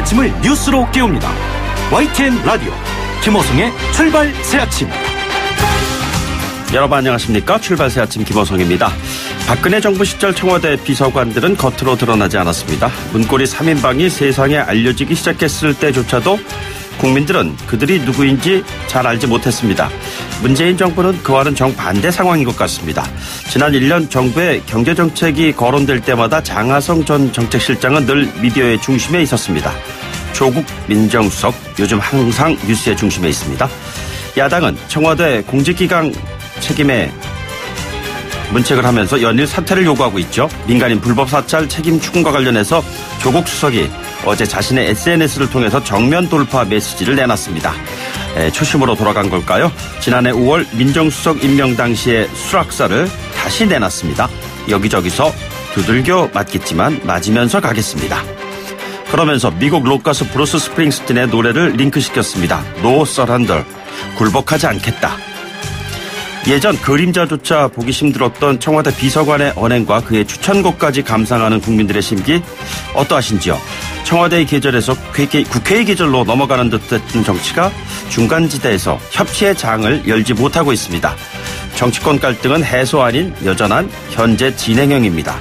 아침을 뉴스로 깨웁니다. YTN 라디오 김호성의 출발 새아침. 여러분 안녕하십니까? 출발 새아침 김호성입니다. 박근혜 정부 시절 청와대 비서관들은 겉으로 드러나지 않았습니다. 문고리 3인방이 세상에 알려지기 시작했을 때조차도 국민들은 그들이 누구인지 잘 알지 못했습니다. 문재인 정부는 그와는 정반대 상황인 것 같습니다. 지난 1년 정부의 경제정책이 거론될 때마다 장하성 전 정책실장은 늘 미디어의 중심에 있었습니다. 조국 민정수석 요즘 항상 뉴스의 중심에 있습니다. 야당은 청와대 공직기강 책임에 문책을 하면서 연일 사퇴를 요구하고 있죠. 민간인 불법 사찰 책임 추궁과 관련해서 조국 수석이 어제 자신의 SNS를 통해서 정면 돌파 메시지를 내놨습니다. 초심으로 돌아간 걸까요? 지난해 5월 민정수석 임명 당시의 수락사를 다시 내놨습니다. 여기저기서 두들겨 맞겠지만 맞으면서 가겠습니다. 그러면서 미국 록가수 브루스 스프링스틴의 노래를 링크시켰습니다. No surrender. 굴복하지 않겠다. 예전 그림자조차 보기 힘들었던 청와대 비서관의 언행과 그의 추천곡까지 감상하는 국민들의 심기 어떠하신지요? 청와대의 계절에서 국회의 계절로 넘어가는 듯했던 정치가 중간지대에서 협치의 장을 열지 못하고 있습니다. 정치권 갈등은 해소 아닌 여전한 현재 진행형입니다.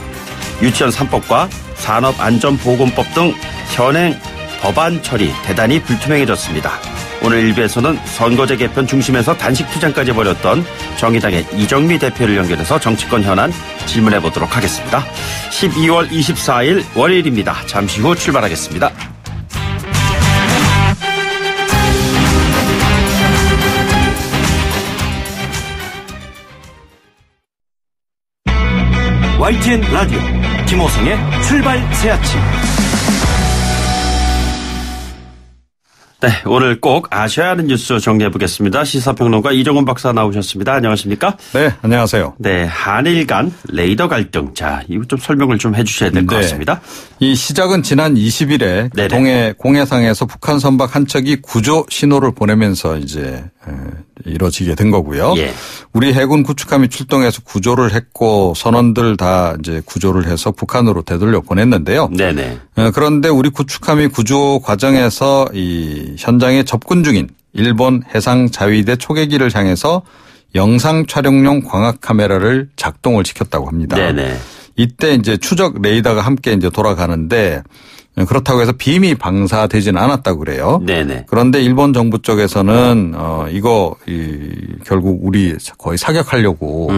유치원 3법과 산업안전보건법 등 현행 법안 처리 대단히 불투명해졌습니다. 오늘 1부에서는 선거제 개편 중심에서 단식 투쟁까지 벌였던 정의당의 이정미 대표를 연결해서 정치권 현안 질문해 보도록 하겠습니다. 12월 24일 월요일입니다. 잠시 후 출발하겠습니다. YTN 라디오 김호성의 출발 새아침. 네, 오늘 꼭 아셔야 하는 뉴스 정리해보겠습니다. 시사평론가 이종훈 박사 나오셨습니다. 안녕하십니까? 네, 안녕하세요. 네, 한일 간 레이더 갈등. 자, 이거 좀 설명을 좀 해주셔야 될 것 같습니다. 이 시작은 지난 20일에 동해 공해상에서 북한 선박 한 척이 구조 신호를 보내면서 이제 이루어지게 된 거고요. 예. 우리 해군 구축함이 출동해서 구조를 했고 선원들 다 이제 구조를 해서 북한으로 되돌려 보냈는데요. 네네. 그런데 우리 구축함이 구조 과정에서 이 현장에 접근 중인 일본 해상자위대 초계기를 향해서 영상 촬영용 광학 카메라를 작동을 시켰다고 합니다. 네네. 이때 이제 추적 레이더가 함께 이제 돌아가는데 그렇다고 해서 빔이 방사되지는 않았다고 그래요. 네네. 그런데 일본 정부 쪽에서는 이거 결국 우리 거의 사격하려고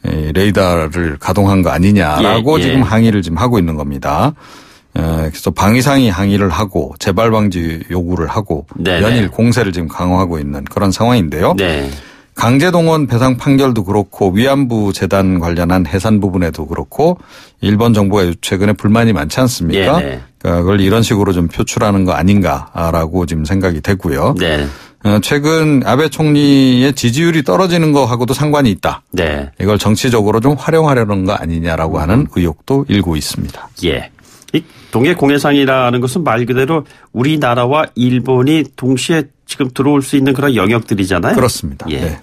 레이더를 가동한 거 아니냐라고 지금 항의를 지금 하고 있는 겁니다. 그래서 방위상이 항의를 하고 재발 방지 요구를 하고 네네. 연일 공세를 지금 강화하고 있는 그런 상황인데요. 네. 강제동원 배상 판결도 그렇고 위안부 재단 관련한 해산 부분에도 그렇고 일본 정부가 최근에 불만이 많지 않습니까? 네네. 그러니까 그걸 이런 식으로 좀 표출하는 거 아닌가라고 지금 생각이 되고요. 네. 최근 아베 총리의 지지율이 떨어지는 거하고도 상관이 있다. 네. 이걸 정치적으로 좀 활용하려는 거 아니냐라고 하는 의혹도 일고 있습니다. 예. 이 동해 공해상이라는 것은 말 그대로 우리나라와 일본이 동시에 지금 들어올 수 있는 그런 영역들이잖아요. 그렇습니다. 예. 네.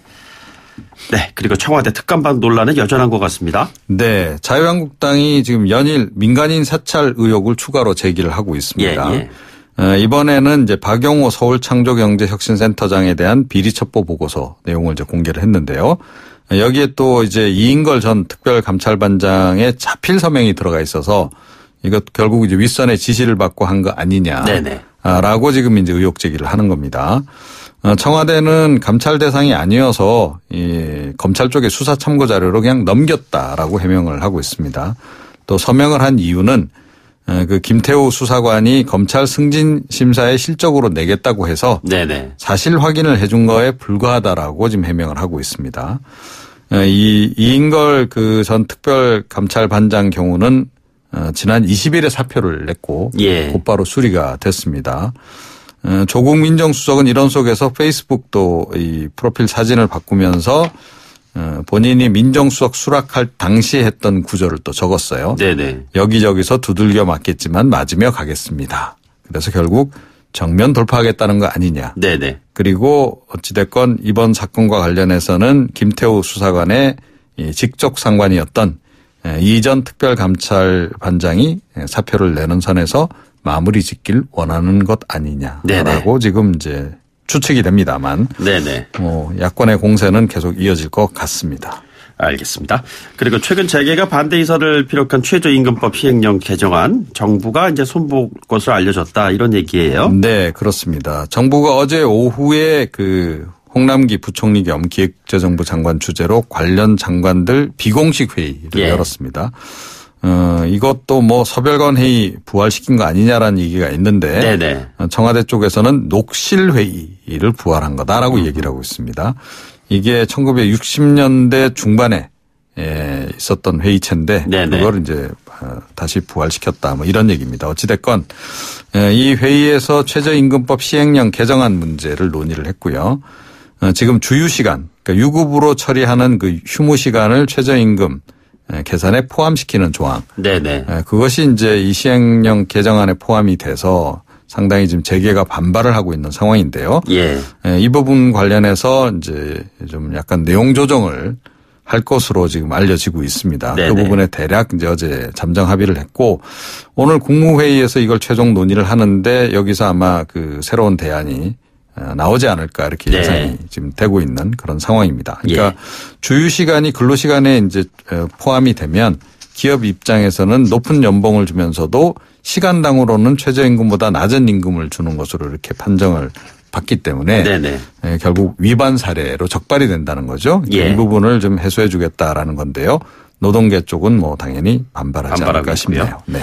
네. 그리고 청와대 특감반 논란은 여전한 것 같습니다. 네. 자유한국당이 지금 연일 민간인 사찰 의혹을 추가로 제기를 하고 있습니다. 예. 이번에는 이제 박용호 서울창조경제혁신센터장에 대한 비리첩보 보고서 내용을 이제 공개를 했는데요. 여기에 또 이제 이인걸 전 특별감찰반장의 자필 서명이 들어가 있어서 이것 결국 이제 윗선의 지시를 받고 한 거 아니냐. 네네. 라고 지금 이제 의혹 제기를 하는 겁니다. 청와대는 감찰 대상이 아니어서 이 검찰 쪽의 수사 참고 자료로 그냥 넘겼다라고 해명을 하고 있습니다. 또 서명을 한 이유는 그 김태우 수사관이 검찰 승진 심사에 실적으로 내겠다고 해서 네네. 사실 확인을 해준 거에 불과하다라고 지금 해명을 하고 있습니다. 이인걸 그 전 특별감찰반장 경우는 지난 20일에 사표를 냈고 예. 곧바로 수리가 됐습니다. 조국 민정수석은 이런 속에서 페이스북도 이 프로필 사진을 바꾸면서 본인이 민정수석 수락할 당시에 했던 구절을 또 적었어요. 네네. 여기저기서 두들겨 맞겠지만 맞으며 가겠습니다. 그래서 결국 정면 돌파하겠다는 거 아니냐. 네네. 그리고 어찌됐건 이번 사건과 관련해서는 김태우 수사관의 직속 상관이었던 이전 특별감찰반장이 사표를 내는 선에서 마무리 짓길 원하는 것 아니냐라고 네네. 지금 이제 추측이 됩니다만 네네. 야권의 공세는 계속 이어질 것 같습니다. 알겠습니다. 그리고 최근 재계가 반대 이사를 비롯한 최저임금법 시행령 개정안 정부가 이제 손볼 것으로 알려졌다 이런 얘기예요. 네, 그렇습니다. 정부가 어제 오후에 홍남기 부총리 겸 기획재정부 장관 주재로 관련 장관들 비공식 회의를 열었습니다. 이것도 서별관 회의 부활시킨 거 아니냐라는 얘기가 있는데 네네. 청와대 쪽에서는 녹실 회의를 부활한 거다라고 얘기를 하고 있습니다. 이게 1960년대 중반에 있었던 회의체인데 네네. 그걸 이제 다시 부활시켰다 이런 얘기입니다. 어찌됐건 이 회의에서 최저임금법 시행령 개정안 문제를 논의를 했고요. 지금 주휴시간 그러니까 유급으로 처리하는 그 휴무 시간을 최저임금 계산에 포함시키는 조항. 네네. 그것이 이제 이 시행령 개정안에 포함이 돼서 상당히 지금 재계가 반발을 하고 있는 상황인데요. 예. 이 부분 관련해서 이제 좀 약간 내용 조정을 할 것으로 지금 알려지고 있습니다. 네네. 그 부분에 대략 이제 어제 잠정 합의를 했고 오늘 국무회의에서 이걸 최종 논의를 하는데 여기서 아마 새로운 대안이 나오지 않을까 이렇게 예상이 지금 되고 있는 그런 상황입니다. 그러니까 주휴 시간이 근로 시간에 이제 포함이 되면 기업 입장에서는 높은 연봉을 주면서도 시간당으로는 최저임금보다 낮은 임금을 주는 것으로 이렇게 판정을 받기 때문에 네네. 결국 위반 사례로 적발이 된다는 거죠. 이 부분을 좀 해소해 주겠다라는 건데요. 노동계 쪽은 당연히 반발하지 않을까 싶네요. 네.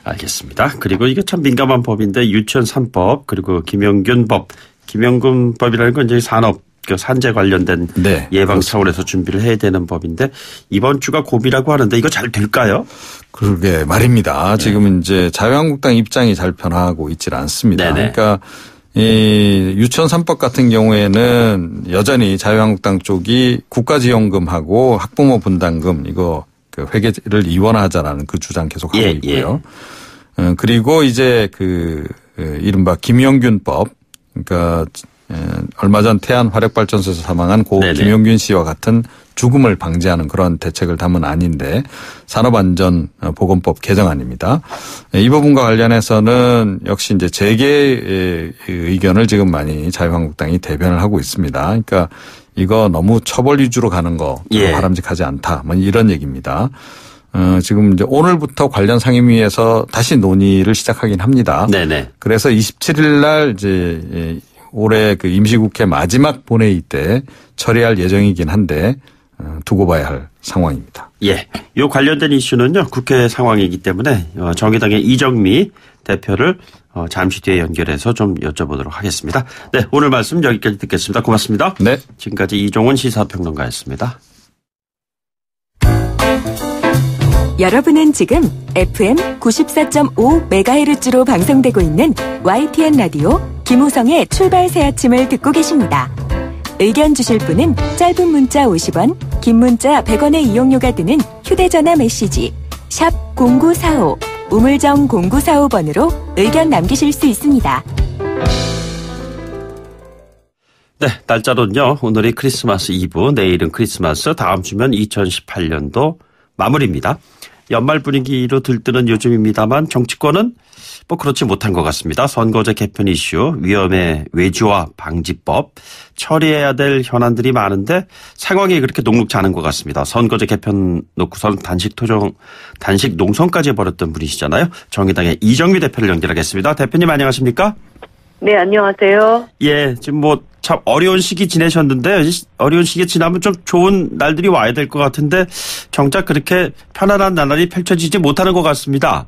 알겠습니다. 그리고 이게 참 민감한 법인데 유치원 3법 그리고 김영균법. 김영균법이라는 건 이제 산업 산재 관련된 예방 차원에서 준비를 해야 되는 법인데 이번 주가 고비라고 하는데 이거 잘 될까요? 그러게 말입니다. 지금 이제 자유한국당 입장이 잘 변화하고 있질 않습니다. 네네. 그러니까 이 유치원 3법 같은 경우에는 여전히 자유한국당 쪽이 국가지원금하고 학부모 분담금 이거 회계를 이원화하자라는 그 주장 계속 하고 있고요. 그리고 이제 이른바 김영균법 그러니까 얼마 전 태안 화력발전소에서 사망한 고 김용균 씨와 같은 죽음을 방지하는 그런 대책을 담은 안인데 산업안전보건법 개정안입니다. 이 부분과 관련해서는 역시 이제 재계의 의견을 지금 많이 자유한국당이 대변을 하고 있습니다. 그러니까 이거 너무 처벌 위주로 가는 거 바람직하지 않다. 이런 얘기입니다. 지금 이제 오늘부터 관련 상임위에서 다시 논의를 시작하긴 합니다. 네네. 그래서 27일 날 이제 올해 임시국회 마지막 본회의 때 처리할 예정이긴 한데 두고 봐야 할 상황입니다. 예. 요 관련된 이슈는요. 국회 상황이기 때문에 정의당의 이정미 대표를 잠시 뒤에 연결해서 좀 여쭤보도록 하겠습니다. 네. 오늘 말씀 여기까지 듣겠습니다. 고맙습니다. 네. 지금까지 이종훈 시사평론가였습니다. 여러분은 지금 FM 94.5MHz로 방송되고 있는 YTN 라디오 김호성의 출발 새 아침을 듣고 계십니다. 의견 주실 분은 짧은 문자 50원, 긴 문자 100원의 이용료가 드는 휴대전화 메시지 샵 0945, 우물정 0945번으로 의견 남기실 수 있습니다. 네, 날짜로는요. 오늘이 크리스마스 이브, 내일은 크리스마스, 다음 주면 2018년도 마무리입니다. 연말 분위기로 들뜨는 요즘입니다만 정치권은 그렇지 못한 것 같습니다. 선거제 개편 이슈, 위험의 외주화 방지법, 처리해야 될 현안들이 많은데 상황이 그렇게 녹록지 않은 것 같습니다. 선거제 개편 놓고선 단식 농성까지 벌였던 분이시잖아요. 정의당의 이정미 대표를 연결하겠습니다. 대표님 안녕하십니까? 네, 안녕하세요. 예, 지금 참 어려운 시기 지내셨는데 어려운 시기 지나면 좀 좋은 날들이 와야 될 것 같은데 정작 그렇게 편안한 나날이 펼쳐지지 못하는 것 같습니다.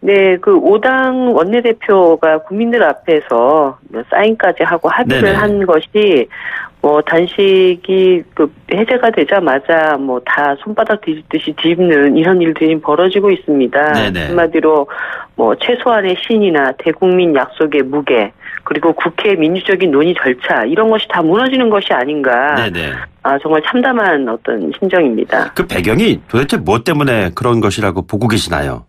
네, 5당 원내대표가 국민들 앞에서 사인까지 하고 합의를 한 것이 단식이 해제가 되자마자 다 손바닥 뒤집듯이 뒤집는 이런 일들이 벌어지고 있습니다. 네네. 한마디로 최소한의 신이나 대국민 약속의 무게 그리고 국회 민주적인 논의 절차 이런 것이 다 무너지는 것이 아닌가. 네네. 정말 참담한 어떤 심정입니다. 그 배경이 도대체 뭐 때문에 그런 것이라고 보고 계시나요?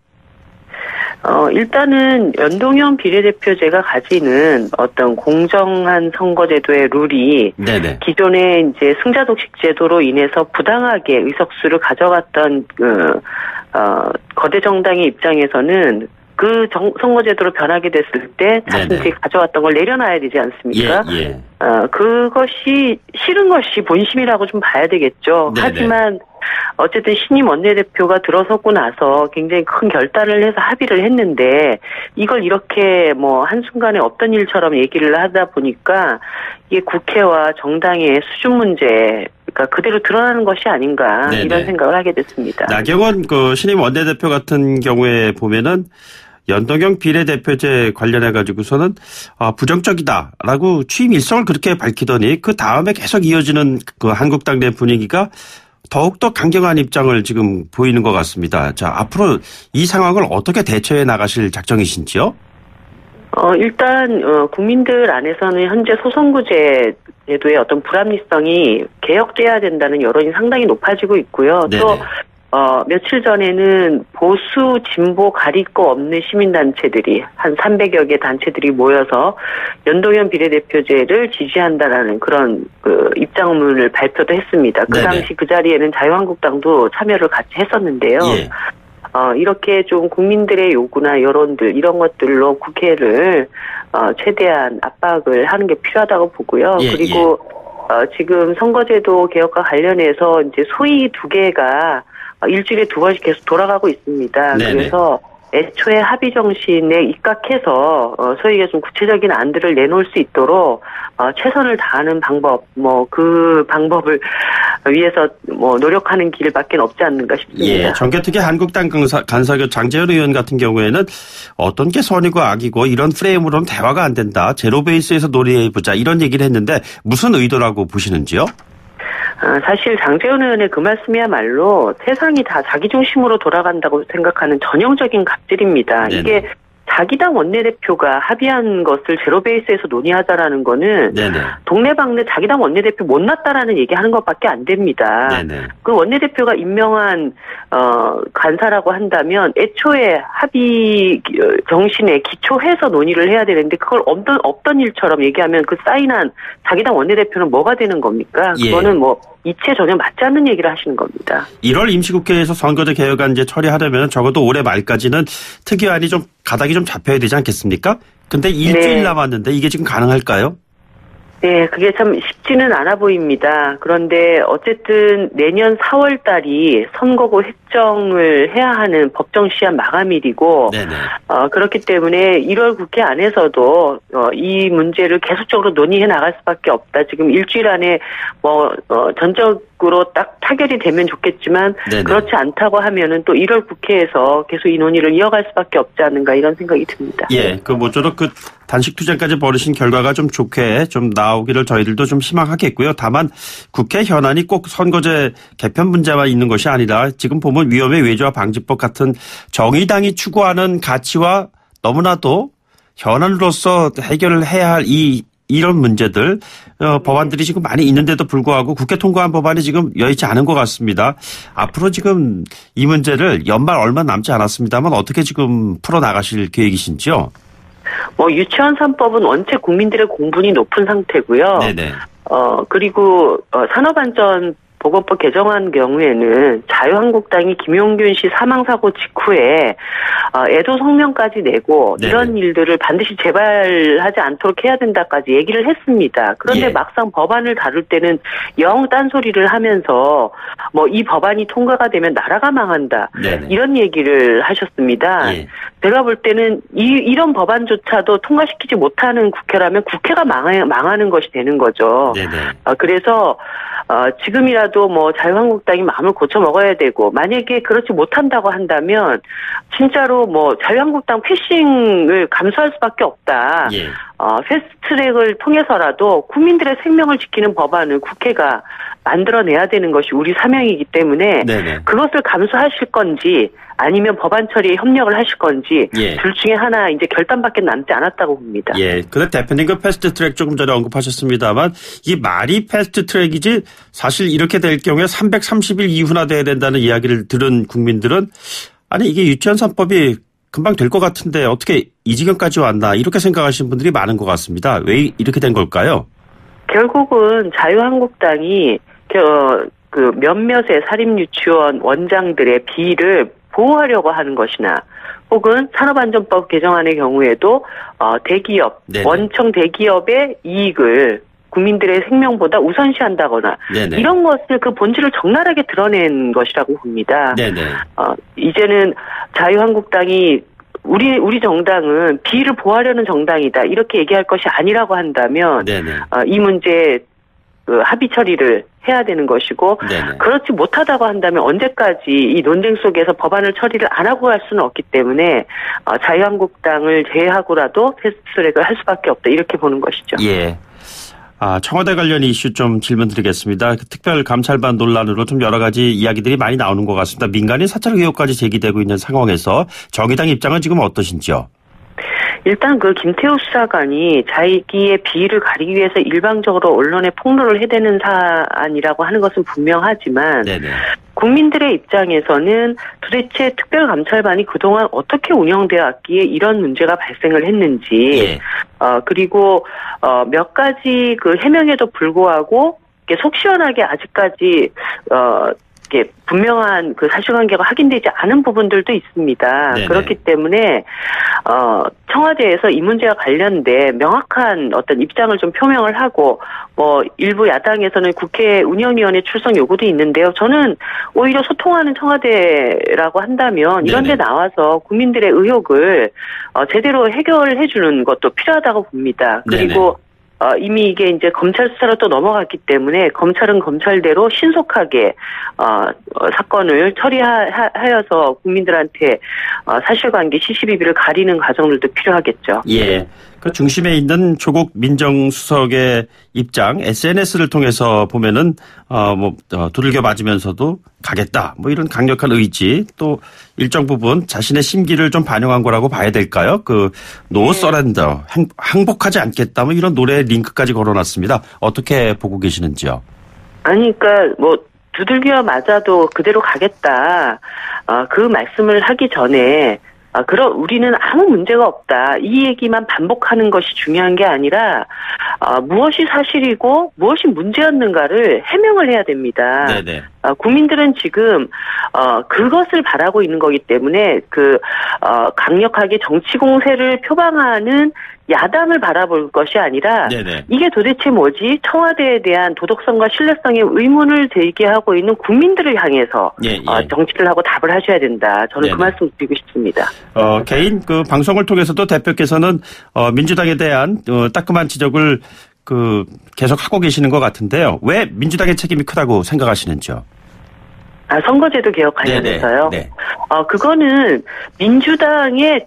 일단은 연동형 비례대표제가 가지는 어떤 공정한 선거제도의 룰이 네네. 기존의 이제 승자독식 제도로 인해서 부당하게 의석수를 가져갔던 거대 정당의 입장에서는 그 선거제도로 변하게 됐을 때 자신들이 가져왔던 걸 내려놔야 되지 않습니까? 예. 그것이 싫은 것이 본심이라고 좀 봐야 되겠죠. 네네. 하지만 어쨌든 신임 원내대표가 들어섰고 나서 굉장히 큰 결단을 해서 합의를 했는데 이걸 이렇게 뭐 한순간에 없던 일처럼 얘기를 하다 보니까 이게 국회와 정당의 수준 문제가 그대로 드러나는 것이 아닌가 네네. 이런 생각을 하게 됐습니다. 나경원 신임 원내대표 같은 경우에 보면은 연동형 비례대표제 관련해 가지고서는 부정적이다라고 취임 일성을 그렇게 밝히더니 그 다음에 계속 이어지는 그 한국당 내 분위기가 더욱더 강경한 입장을 지금 보이는 것 같습니다. 자, 앞으로 이 상황을 어떻게 대처해 나가실 작정이신지요? 일단 국민들 안에서는 현재 소선구제 제도의 어떤 불합리성이 개혁돼야 된다는 여론이 상당히 높아지고 있고요. 네네. 또 며칠 전에는 보수 진보 가릴 거 없는 시민단체들이 한 300여 개 단체들이 모여서 연동형 비례대표제를 지지한다라는 그런 입장문을 발표도 했습니다. 그 네네. 당시 그 자리에는 자유한국당도 참여를 같이 했었는데요. 예. 이렇게 좀 국민들의 요구나 여론들 이런 것들로 국회를 최대한 압박을 하는 게 필요하다고 보고요. 예, 그리고 지금 선거제도 개혁과 관련해서 이제 소위 두 개가 일주일에 2번씩 계속 돌아가고 있습니다. 네네. 그래서 애초에 합의 정신에 입각해서 소위 좀 구체적인 안들을 내놓을 수 있도록 최선을 다하는 방법, 그 방법을 위해서 노력하는 길밖에 없지 않는가 싶습니다. 예, 정개특위 한국당 간사교 장재현 의원 같은 경우에는 어떤 게 선이고 악이고 이런 프레임으로는 대화가 안 된다. 제로 베이스에서 논의해보자 이런 얘기를 했는데 무슨 의도라고 보시는지요? 사실 장재현 의원의 그 말씀이야말로 세상이 다 자기 중심으로 돌아간다고 생각하는 전형적인 갑질입니다. 네네. 이게 자기당 원내대표가 합의한 것을 제로베이스에서 논의하자라는 거는 네네. 동네방네 자기당 원내대표 못났다라는 얘기하는 것밖에 안 됩니다. 네네. 그 원내대표가 임명한 간사라고 한다면 애초에 합의 정신에 기초해서 논의를 해야 되는데 그걸 없던 일처럼 얘기하면 그 사인한 자기당 원내대표는 뭐가 되는 겁니까? 예. 그거는 이치에 전혀 맞지 않는 얘기를 하시는 겁니다. 1월 임시국회에서 선거제 개혁안 이제 처리하려면 적어도 올해 말까지는 특위안이 좀 가닥이 좀 잡혀야 되지 않겠습니까? 근데 일주일 남았는데 이게 지금 가능할까요? 네, 그게 참 쉽지는 않아 보입니다. 그런데 어쨌든 내년 4월 달이 선거구 획정을 해야 하는 법정 시한 마감일이고, 네네. 그렇기 때문에 1월 국회 안에서도 이 문제를 계속적으로 논의해 나갈 수밖에 없다. 지금 일주일 안에 전적으로 딱 타결이 되면 좋겠지만 네네. 그렇지 않다고 하면은 또 1월 국회에서 계속 이 논의를 이어갈 수밖에 없지 않는가 이런 생각이 듭니다. 예, 모쪼록 단식 투쟁까지 벌이신 결과가 좀 좋게 좀 나오기를 저희들도 좀 희망하겠고요. 다만 국회 현안이 꼭 선거제 개편 문제만 있는 것이 아니라 지금 보면 위험의 외주화 방지법 같은 정의당이 추구하는 가치와 너무나도 현안으로서 해결을 해야 할 이런 문제들 법안들이 지금 많이 있는데도 불구하고 국회 통과한 법안이 지금 여의치 않은 것 같습니다. 앞으로 지금 이 문제를 연말 얼마 남지 않았습니다만 어떻게 지금 풀어나가실 계획이신지요? 유치원 3법은 원체 국민들의 공분이 높은 상태고요. 네네. 그리고 산업안전 보건법 개정한 경우에는 자유한국당이 김용균 씨 사망사고 직후에 애도 성명까지 내고 네네. 이런 일들을 반드시 재발하지 않도록 해야 된다까지 얘기를 했습니다. 그런데 예. 막상 법안을 다룰 때는 영 딴소리를 하면서 이 법안이 통과가 되면 나라가 망한다. 네네. 이런 얘기를 하셨습니다. 예. 제가 볼 때는 이런 법안조차도 통과시키지 못하는 국회라면 국회가 망하는 것이 되는 거죠. 네네. 그래서 지금이라도 자유한국당이 마음을 고쳐 먹어야 되고 만약에 그렇지 못한다고 한다면 진짜로 자유한국당 패싱을 감수할 수밖에 없다. 예. 패스트트랙을 통해서라도 국민들의 생명을 지키는 법안을 국회가 만들어내야 되는 것이 우리 사명이기 때문에 네네. 그것을 감수하실 건지 아니면 법안 처리에 협력을 하실 건지 예. 둘 중에 하나 이제 결단밖에 남지 않았다고 봅니다. 예. 근데 대표님 패스트트랙 조금 전에 언급하셨습니다만 이 말이 패스트트랙이지 사실 이렇게 될 경우에 330일 이후나 돼야 된다는 이야기를 들은 국민들은 아니 이게 유치원 3법이 금방 될 것 같은데 어떻게 이 지경까지 왔나 이렇게 생각하시는 분들이 많은 것 같습니다. 왜 이렇게 된 걸까요? 결국은 자유한국당이 그 몇몇의 사립유치원 원장들의 비리를 보호하려고 하는 것이나 혹은 산업안전법 개정안의 경우에도 대기업, 네네. 원청 대기업의 이익을 국민들의 생명보다 우선시한다거나 네네. 이런 것을 그 본질을 적나라하게 드러낸 것이라고 봅니다. 네네. 이제는 자유한국당이 우리 정당은 비리를 보호하려는 정당이다 이렇게 얘기할 것이 아니라고 한다면 이 문제 그 합의 처리를 해야 되는 것이고 네네. 그렇지 못하다고 한다면 언제까지 이 논쟁 속에서 법안을 처리를 안 하고 갈 수는 없기 때문에 자유한국당을 제외하고라도 패스트트랙을 할 수밖에 없다 이렇게 보는 것이죠. 예. 청와대 관련 이슈 좀 질문 드리겠습니다. 특별감찰반 논란으로 좀 여러 가지 이야기들이 많이 나오는 것 같습니다. 민간인 사찰 의혹까지 제기되고 있는 상황에서 정의당 입장은 지금 어떠신지요? 일단 그 김태우 수사관이 자기의 비위를 가리기 위해서 일방적으로 언론에 폭로를 해대는 사안이라고 하는 것은 분명하지만 네네. 국민들의 입장에서는 도대체 특별감찰반이 그동안 어떻게 운영되었기에 이런 문제가 발생을 했는지 예. 그리고 몇 가지 그 해명에도 불구하고 속 시원하게 아직까지 이게 분명한 그 사실관계가 확인되지 않은 부분들도 있습니다. 네네. 그렇기 때문에 청와대에서 이 문제와 관련된 명확한 어떤 입장을 좀 표명을 하고 일부 야당에서는 국회 운영위원회 출석 요구도 있는데요. 저는 오히려 소통하는 청와대라고 한다면 이런 데 나와서 국민들의 의혹을 제대로 해결해 주는 것도 필요하다고 봅니다. 그리고 이미 이게 이제 검찰 수사로 또 넘어갔기 때문에 검찰은 검찰대로 신속하게 사건을 처리하여서 국민들한테 사실관계 시시비비를 가리는 과정들도 필요하겠죠. 예. 그 중심에 있는 조국 민정수석의 입장, SNS를 통해서 보면은 두들겨 맞으면서도 가겠다. 이런 강력한 의지, 또 일정 부분 자신의 심기를 좀 반영한 거라고 봐야 될까요? 노 서렌더, 항복하지 않겠다. 이런 노래 링크까지 걸어놨습니다. 어떻게 보고 계시는지요? 아니, 그러니까 두들겨 맞아도 그대로 가겠다. 그 말씀을 하기 전에 그럼 우리는 아무 문제가 없다. 이 얘기만 반복하는 것이 중요한 게 아니라 무엇이 사실이고 무엇이 문제였는가를 해명을 해야 됩니다. 네네. 국민들은 지금 그것을 바라고 있는 거기 때문에 강력하게 정치 공세를 표방하는 야당을 바라볼 것이 아니라 네네. 이게 도대체 뭐지? 청와대에 대한 도덕성과 신뢰성의 의문을 제기하고 있는 국민들을 향해서 정치를 하고 답을 하셔야 된다. 저는 네네. 그 말씀 드리고 싶습니다. 개인 방송을 통해서도 대표께서는 민주당에 대한 따끔한 지적을 계속 하고 계시는 것 같은데요. 왜 민주당의 책임이 크다고 생각하시는지요? 선거제도 개혁 관련해서요. 네. 그거는 민주당의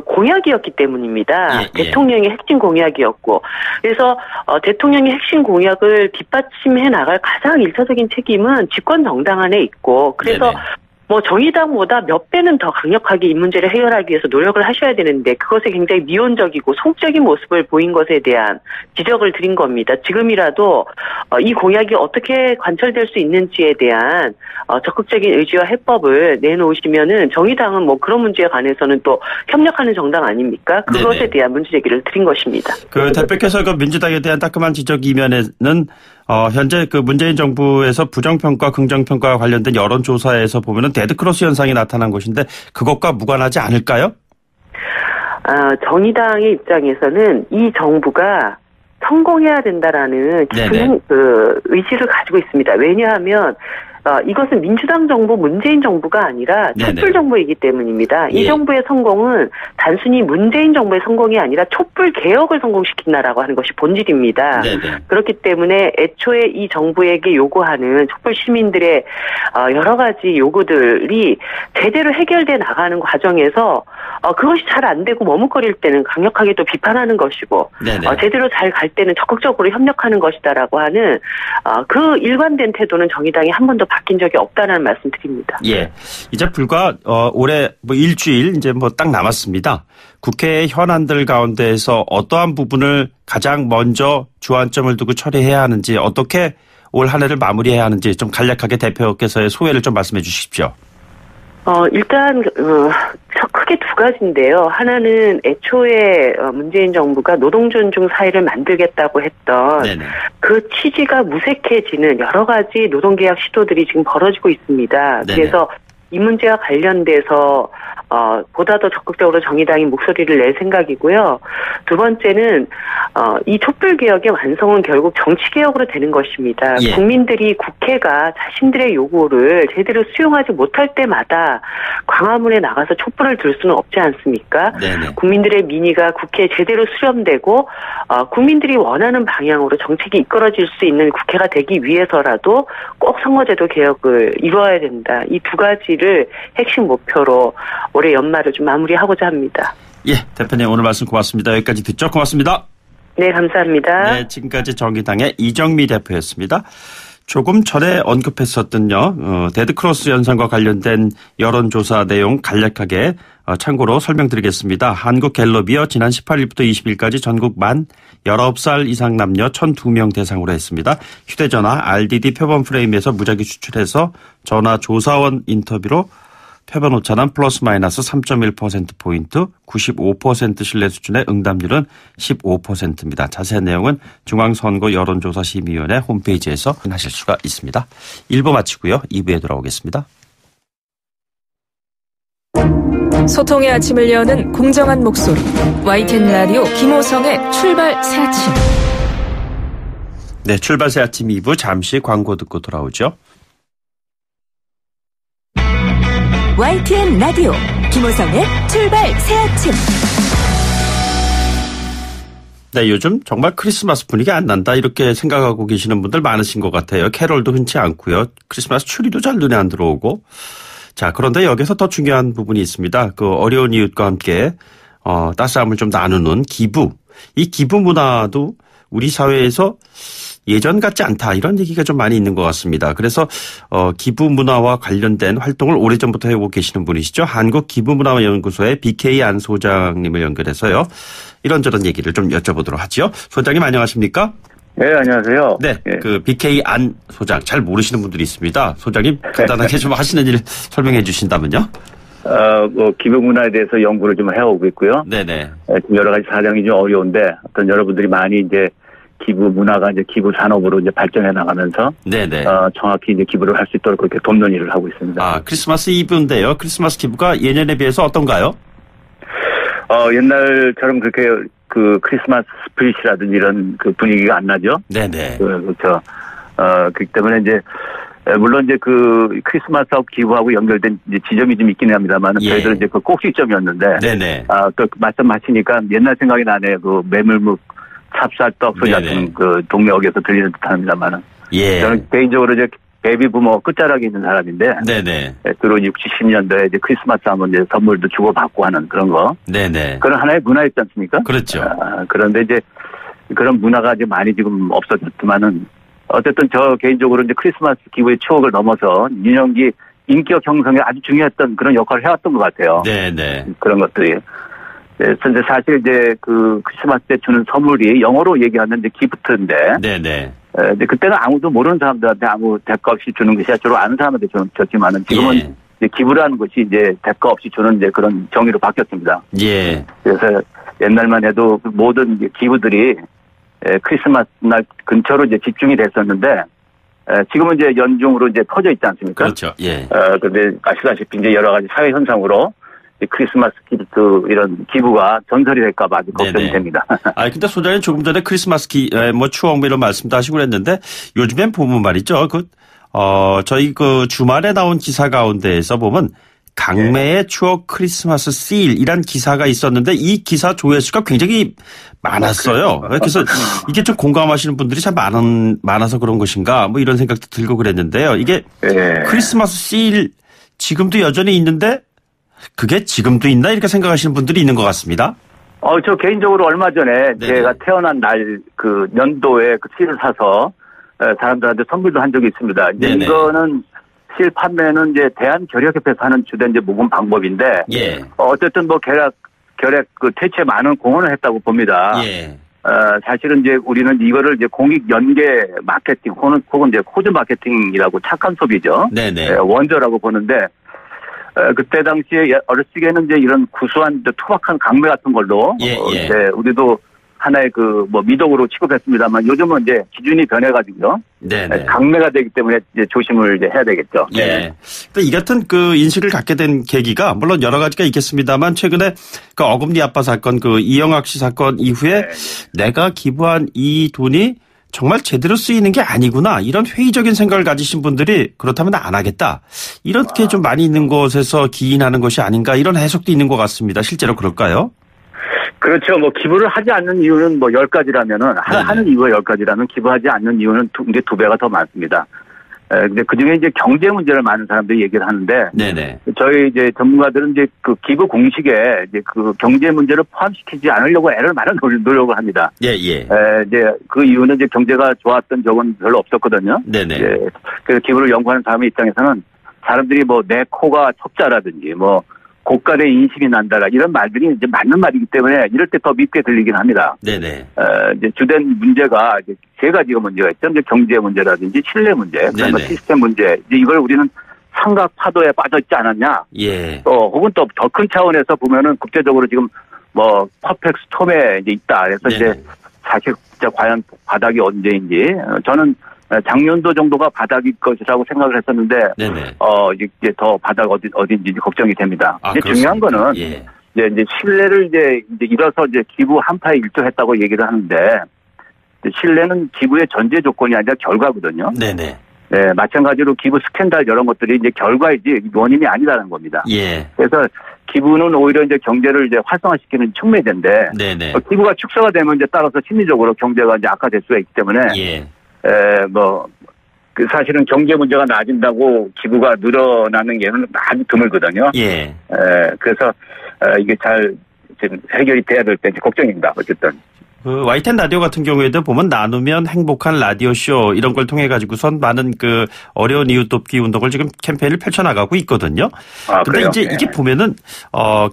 공약이었기 때문입니다. 대통령의 핵심 공약이었고. 그래서 대통령의 핵심 공약을 뒷받침해 나갈 가장 일차적인 책임은 집권 정당 안에 있고 그래서 네네. 정의당보다 몇 배는 더 강력하게 이 문제를 해결하기 위해서 노력을 하셔야 되는데 그것에 굉장히 미온적이고 소극적인 모습을 보인 것에 대한 지적을 드린 겁니다. 지금이라도 이 공약이 어떻게 관철될 수 있는지에 대한 적극적인 의지와 해법을 내놓으시면은 정의당은 그런 문제에 관해서는 또 협력하는 정당 아닙니까? 그것에 네네. 대한 문제 제기를 드린 것입니다. 대표께서 민주당에 대한 따끔한 지적 이면에는 현재 문재인 정부에서 부정평가, 긍정평가와 관련된 여론조사에서 보면은 데드크로스 현상이 나타난 것인데 그것과 무관하지 않을까요? 정의당의 입장에서는 이 정부가 성공해야 된다라는 깊은 의지를 가지고 있습니다. 왜냐하면 이것은 민주당 정부, 문재인 정부가 아니라 촛불 정부이기 때문입니다. 이 정부의 성공은 단순히 문재인 정부의 성공이 아니라 촛불 개혁을 성공시킨다라고 하는 것이 본질입니다. 그렇기 때문에 애초에 이 정부에게 요구하는 촛불 시민들의 여러 가지 요구들이 제대로 해결돼 나가는 과정에서 그것이 잘 안 되고 머뭇거릴 때는 강력하게 또 비판하는 것이고 제대로 잘 갈 때는 적극적으로 협력하는 것이다라고 하는 그 일관된 태도는 정의당이 한 번도 바뀐 적이 없다는 말씀 드립니다. 예. 이제 불과 올해 일주일 이제 딱 남았습니다. 국회의 현안들 가운데에서 어떠한 부분을 가장 먼저 주안점을 두고 처리해야 하는지 어떻게 올 한 해를 마무리해야 하는지 좀 간략하게 대표께서의 소회를 좀 말씀해 주십시오. 일단 크게 두 가지인데요. 하나는 애초에 문재인 정부가 노동존중 사회를 만들겠다고 했던 그 취지가 무색해지는 여러 가지 노동개혁 시도들이 지금 벌어지고 있습니다. 그래서 이 문제와 관련돼서 보다 더 적극적으로 정의당이 목소리를 낼 생각이고요. 두 번째는 이 촛불개혁의 완성은 결국 정치개혁으로 되는 것입니다. 예. 국민들이 국회가 자신들의 요구를 제대로 수용하지 못할 때마다 광화문에 나가서 촛불을 들 수는 없지 않습니까? 네네. 국민들의 민의가 국회에 제대로 수렴되고 국민들이 원하는 방향으로 정책이 이끌어질 수 있는 국회가 되기 위해서라도 꼭 선거제도 개혁을 이루어야 된다. 이 두 가지를 핵심 목표로 올해 연말을 좀 마무리하고자 합니다. 예, 대표님 오늘 말씀 고맙습니다. 여기까지 듣죠. 고맙습니다. 네, 감사합니다. 네, 지금까지 정의당의 이정미 대표였습니다. 조금 전에 언급했었던요. 데드크로스 현상과 관련된 여론조사 내용 간략하게 참고로 설명드리겠습니다. 한국갤럽이요. 지난 18일부터 20일까지 전국 만 19살 이상 남녀 1,002명 대상으로 했습니다. 휴대전화 RDD 표본 프레임에서 무작위 추출해서 전화 조사원 인터뷰로 표본 오차는 플러스 마이너스 3.1%포인트, 95% 신뢰 수준의 응답률은 15%입니다. 자세한 내용은 중앙선거 여론조사심의위원회 홈페이지에서 확인하실 수가 있습니다. 1부 마치고요. 2부에 돌아오겠습니다. 소통의 아침을 여는 공정한 목소리 YTN 라디오 김호성의 출발 새 아침. 네, 출발 새 아침 2부 잠시 광고 듣고 돌아오죠. YTN 라디오 김호성의 출발 새 아침. 네, 요즘 정말 크리스마스 분위기 안 난다 이렇게 생각하고 계시는 분들 많으신 것 같아요. 캐롤도 흔치 않고요. 크리스마스 추리도 잘 눈에 안 들어오고. 자, 그런데 여기서 더 중요한 부분이 있습니다. 그 어려운 이웃과 함께 따스함을 좀 나누는 기부. 이 기부 문화도 우리 사회에서 예전 같지 않다 이런 얘기가 좀 많이 있는 것 같습니다. 그래서 기부 문화와 관련된 활동을 오래전부터 해오고 계시는 분이시죠. 한국기부문화연구소의 BK 안 소장님을 연결해서요. 이런저런 얘기를 좀 여쭤보도록 하죠. 소장님 안녕하십니까? 네, 안녕하세요. 네, 예. 그 BK 안 소장 잘 모르시는 분들이 있습니다. 소장님 간단하게 좀 하시는 일 설명해 주신다면요. 기부문화에 대해서 연구를 좀 해오고 있고요. 네네. 지금 여러 가지 사정이 좀 어려운데 어떤 여러분들이 많이 이제 기부 문화가 이제 기부 산업으로 이제 발전해 나가면서 네네. 정확히 이제 기부를 할 수 있도록 그렇게 돕는 일을 하고 있습니다. 아, 크리스마스 이브인데요. 크리스마스 기부가 예년에 비해서 어떤가요? 옛날처럼 그렇게 그 크리스마스 스피릿이라든지 이런 그 분위기가 안 나죠. 네네. 그렇죠. 그렇기 때문에 이제 물론 이제 그 크리스마스하고 기부하고 연결된 이제 지점이 좀 있긴 합니다만 예. 저희들은 이제 그 꼭지점이었는데. 네네. 또 말씀하시니까 옛날 생각이 나네요. 그 메물묵 찹쌀떡 소리 네네. 같은 그 동네역에서 들리는 듯합니다만은. 예. 저는 개인적으로 이제 베이비 부모 끝자락에 있는 사람인데. 네네. 주로 60, 70년대에 이제 크리스마스 하면 이제 선물도 주고받고 하는 그런 거. 네네. 그런 하나의 문화였지 않습니까? 그렇죠. 그런데 이제 그런 문화가 이제 많이 지금 없어졌지만은 어쨌든 저 개인적으로 이제 크리스마스 기부의 추억을 넘어서 유년기 인격 형성에 아주 중요했던 그런 역할을 해왔던 것 같아요. 네네. 그런 것들이. 네, 근데 사실 이제 그 크리스마스 때 주는 선물이 영어로 얘기하는 이제 기프트인데. 네네. 근데 그때는 아무도 모르는 사람들한테 아무 대가 없이 주는 것이 주로 아는 사람한테 줬지만은 지금은 예. 이제 기부라는 것이 이제 대가 없이 주는 이제 그런 정의로 바뀌었습니다. 예. 그래서 옛날만 해도 그 모든 이제 기부들이 크리스마스 날 근처로 이제 집중이 됐었는데 지금은 이제 연중으로 이제 퍼져 있지 않습니까? 그렇죠. 예. 근데 아시다시피 이제 여러 가지 사회 현상으로 크리스마스 기프트 이런 기부가 전설이 될까봐 아주 걱정이 됩니다. 아, 근데 소장님 조금 전에 크리스마스 추억 이런 말씀도 하시고 그랬는데 요즘엔 보면 말이죠. 저희 그 주말에 나온 기사 가운데에서 보면 강매의 추억 크리스마스 세일이란 기사가 있었는데 이 기사 조회수가 굉장히 많았어요. 그래서 이게 좀 공감하시는 분들이 참 많아서 그런 것인가 뭐 이런 생각도 들고 그랬는데요. 이게 크리스마스 세일 지금도 여전히 있는데 그게 지금도 있나 이렇게 생각하시는 분들이 있는 것 같습니다. 저 개인적으로 얼마 전에 네네. 제가 태어난 날 그 연도에 그 실을 사서 사람들한테 선물도 한 적이 있습니다. 이제 네네. 이거는 실 판매는 이제 대한결핵협회에서 하는 주된 이제 모금 방법인데. 예. 어쨌든 뭐 결핵 그 퇴치에 많은 공헌을 했다고 봅니다. 예. 사실은 이제 우리는 이거를 이제 공익 연계 마케팅 혹은 이제 코즈 마케팅이라고 착한 소비죠. 네네. 원조라고 보는데. 그때 당시에 어렸을 적에는 이제 이런 구수한 투박한 강매 같은 걸로 예. 이제 우리도 하나의 그 뭐 미덕으로 취급했습니다만 요즘은 이제 기준이 변해가지고요. 네네. 강매가 되기 때문에 이제 조심을 이제 해야 되겠죠. 예. 또 이 같은 그 인식을 갖게 된 계기가 물론 여러 가지가 있겠습니다만 최근에 그 어금니 아빠 사건 그 이영학 씨 사건 이후에 내가 기부한 이 돈이 정말 제대로 쓰이는 게 아니구나 이런 회의적인 생각을 가지신 분들이 그렇다면 안 하겠다 이렇게 좀 많이 있는 곳에서 기인하는 것이 아닌가 이런 해석도 있는 것 같습니다. 실제로 그럴까요? 그렇죠. 뭐 기부를 하지 않는 이유는 뭐 10가지라면은 하는 이유가 10가지라면 기부하지 않는 이유는 이제 2배가 더 많습니다. 근데 그 중에 이제 경제 문제를 많은 사람들이 얘기를 하는데. 네네. 저희 이제 전문가들은 이제 그 기부 공식에 이제 그 경제 문제를 포함시키지 않으려고 애를 많은 노력을 합니다. 예. 이제 그 이유는 이제 경제가 좋았던 적은 별로 없었거든요. 네네. 그래서 기부를 연구하는 사람의 입장에서는 사람들이 뭐 내 코가 첩자라든지 뭐 고가의 인심이 난다라 이런 말들이 이제 맞는 말이기 때문에 이럴 때 더 밉게 들리긴 합니다. 네네. 이제 주된 문제가 이제 3가지가 문제가 있죠. 이제 경제 문제라든지 신뢰 문제, 그다음에 시스템 문제. 이제 이걸 우리는 삼각 파도에 빠져 있지 않았냐. 예. 혹은 또 더 큰 차원에서 보면은 국제적으로 지금 뭐 퍼펙트 스톰에 이제 있다. 그래서 네네. 이제 사실 진짜 과연 바닥이 언제인지 저는 작년도 정도가 바닥일 것이라고 생각을 했었는데, 네네. 이제 더 바닥 어딘지 걱정이 됩니다. 아, 이제 중요한 거는, 예. 이제 신뢰를 이제 잃어서 이제 기부 한파에 일조했다고 얘기를 하는데, 신뢰는 기부의 전제 조건이 아니라 결과거든요. 네네. 네, 마찬가지로 기부 스캔들 이런 것들이 이제 결과이지 원인이 아니라는 겁니다. 예. 그래서 기부는 오히려 이제 경제를 이제 활성화시키는 촉매제인데, 네네. 기부가 축소가 되면 이제 따라서 심리적으로 경제가 이제 악화될 수가 있기 때문에, 예. 그 사실은 경제 문제가 나아진다고 기부가 늘어나는 게 아주 드물거든요. 예. 그래서 이게 잘 지금 해결이 돼야 될 때 걱정입니다. 어쨌든. 그 YTN 라디오 같은 경우에도 보면 나누면 행복한 라디오쇼 이런 걸 통해 가지고선 많은 그 어려운 이웃 돕기 운동을 지금 캠페인을 펼쳐나가고 있거든요. 근데 그래요? 이제 이게 보면은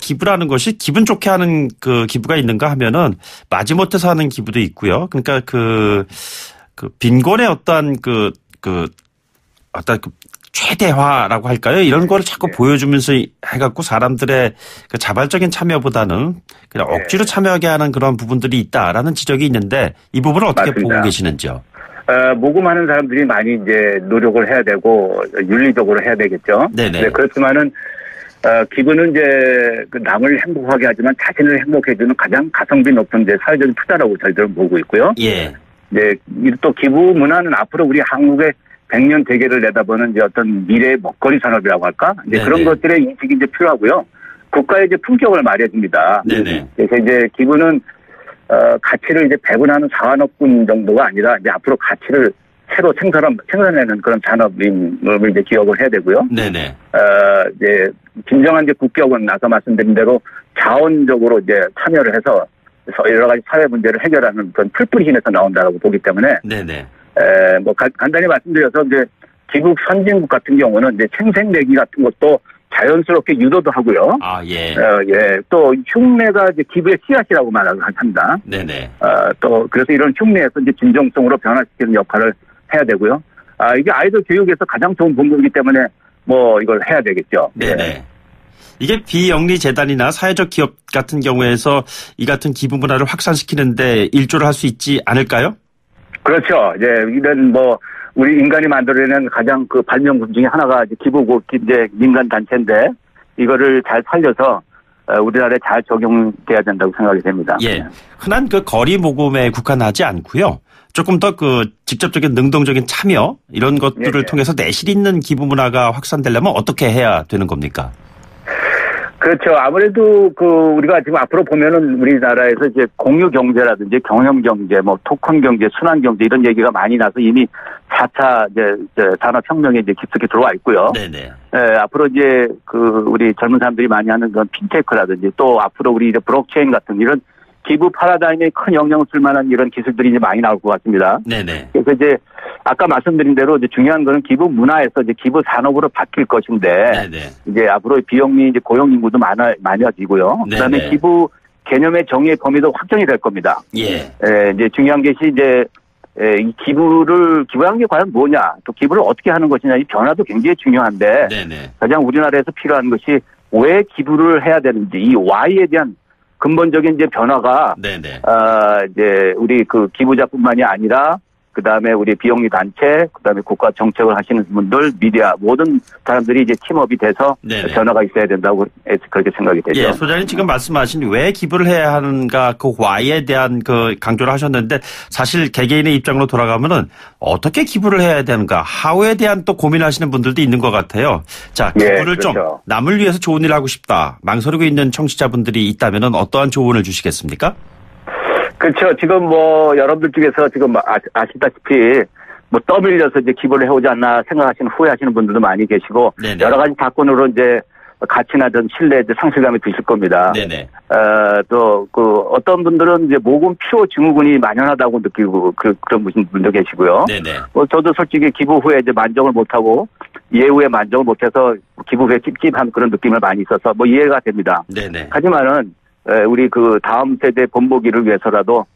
기부라는 것이 기분 좋게 하는 그 기부가 있는가 하면은 마지못해서 하는 기부도 있고요. 그러니까 그 빈곤의 어떤 어떤 최대화라고 할까요? 이런 거를 자꾸 보여주면서 해갖고 사람들의 그 자발적인 참여보다는 그냥 억지로 참여하게 하는 그런 부분들이 있다라는 지적이 있는데 이 부분을 어떻게 맞습니다. 보고 계시는지요? 모금하는 사람들이 많이 이제 노력을 해야 되고 윤리적으로 해야 되겠죠. 네네. 그렇지만은 기부는 이제 그 남을 행복하게 하지만 자신을 행복해주는 가장 가성비 높은 이제 사회적인 투자라고 저희들은 보고 있고요. 예. 네, 또 기부 문화는 앞으로 우리 한국의 100년 대계를 내다보는 이제 어떤 미래의 먹거리 산업이라고 할까? 이제 네네. 그런 것들의 인식이 이제 필요하고요. 국가의 이제 품격을 말해줍니다. 네네. 그래서 이제 기부는 가치를 이제 배분하는 산업군 정도가 아니라 이제 앞으로 가치를 새로 생산해내는 그런 산업임을 이제 기억을 해야 되고요. 네네. 이제 진정한 이제 국격은 아까 말씀드린 대로 자원적으로 이제 참여를 해서 여러 가지 사회 문제를 해결하는 그런 풀뿌리 힘에서 나온다고 보기 때문에. 네네. 뭐 간단히 말씀드려서 이제 기국 선진국 같은 경우는 이제 생색내기 같은 것도 자연스럽게 유도도 하고요. 아, 예. 또 흉내가 이제 기부의 씨앗이라고 말합니다. 네네. 또 그래서 이런 흉내에서 이제 진정성으로 변화시키는 역할을 해야 되고요. 이게 아이들 교육에서 가장 좋은 본분이기 때문에 뭐 이걸 해야 되겠죠. 네네. 이게 비영리 재단이나 사회적 기업 같은 경우에서 이 같은 기부 문화를 확산시키는데 일조를 할 수 있지 않을까요? 그렇죠. 이제 이런 뭐 우리 인간이 만들어내는 가장 그 발명품 중에 하나가 이제 기부고 이제 민간 단체인데 이거를 잘 살려서 우리나라에 잘 적용돼야 된다고 생각이 됩니다. 예. 흔한 그 거리 모금에 국한하지 않고요. 조금 더 그 직접적인 능동적인 참여 이런 것들을 통해서 내실 있는 기부 문화가 확산되려면 어떻게 해야 되는 겁니까? 그렇죠. 아무래도 우리가 지금 앞으로 보면은 우리나라에서 이제 공유 경제라든지 경영 경제, 뭐 토큰 경제, 순환 경제 이런 얘기가 많이 나서 이미 4차 이제 산업혁명에 이제 깊숙이 들어와 있고요. 네네. 앞으로 이제 우리 젊은 사람들이 많이 하는 그런 핀테크라든지 또 앞으로 우리 이제 블록체인 같은 이런 기부 파라다임에 큰 영향을 줄 만한 이런 기술들이 이제 많이 나올 것 같습니다. 네네. 그래서 이제 아까 말씀드린 대로 이제 중요한 거는 기부 문화에서 이제 기부 산업으로 바뀔 것인데 네네. 이제 앞으로 비영리 이제 고용 인구도 많아지고요. 네네. 그다음에 기부 개념의 정의의 범위도 확정이 될 겁니다. 예. 이제 중요한 것이 이제 이 기부한 게 과연 뭐냐, 또 기부를 어떻게 하는 것이냐 이 변화도 굉장히 중요한데 네네. 가장 우리나라에서 필요한 것이 왜 기부를 해야 되는지 이 Y에 대한 근본적인 이제 변화가 네네. 이제 우리 그 기부자뿐만이 아니라 그다음에 우리 비영리 단체, 그다음에 국가 정책을 하시는 분들, 미디어 모든 사람들이 이제 팀업이 돼서 네네. 변화가 있어야 된다고 그렇게 생각이 되죠. 예, 소장님 지금 말씀하신 왜 기부를 해야 하는가 그 why에 대한 그 강조를 하셨는데 사실 개개인의 입장으로 돌아가면은 어떻게 기부를 해야 되는가 how에 대한 또 고민하시는 분들도 있는 것 같아요. 자, 기부를 그렇죠. 좀 남을 위해서 좋은 일을 하고 싶다 망설이고 있는 청취자분들이 있다면은 어떠한 조언을 주시겠습니까? 그렇죠. 지금 뭐 여러분들 중에서 지금 아시다시피 뭐 떠밀려서 이제 기부를 해오지 않나 생각하시는 후회하시는 분들도 많이 계시고 네네. 여러 가지 사건으로 이제 가치나 전 신뢰, 상실감이 드실 겁니다. 네네. 또 그 어떤 분들은 이제 모금 피로 증후군이 만연하다고 느끼고 그런 분도 계시고요. 네네. 뭐 저도 솔직히 기부 후에 이제 만족을 못하고 예후에 만족을 못해서 기부 후에 찝찝한 그런 느낌을 많이 있어서 뭐 이해가 됩니다. 네네. 하지만은 우리 그 다음 세대 본보기를 위해서라도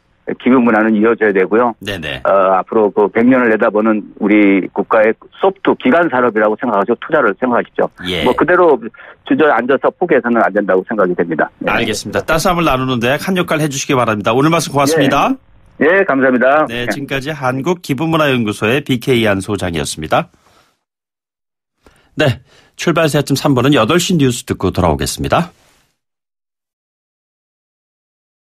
기부 문화는 이어져야 되고요. 네네. 앞으로 그 100년을 내다보는 우리 국가의 소프트 기간 산업이라고 생각하시고 투자를 생각하시죠. 예. 뭐 그대로 주저앉아서 포기해서는 안 된다고 생각이 됩니다. 네. 알겠습니다. 따스함을 나누는데 한 역할 해주시기 바랍니다. 오늘 말씀 고맙습니다. 예, 감사합니다. 네, 지금까지 한국기부문화연구소의 BK한 소장이었습니다. 네, 출발 새아침 3번은 8시 뉴스 듣고 돌아오겠습니다.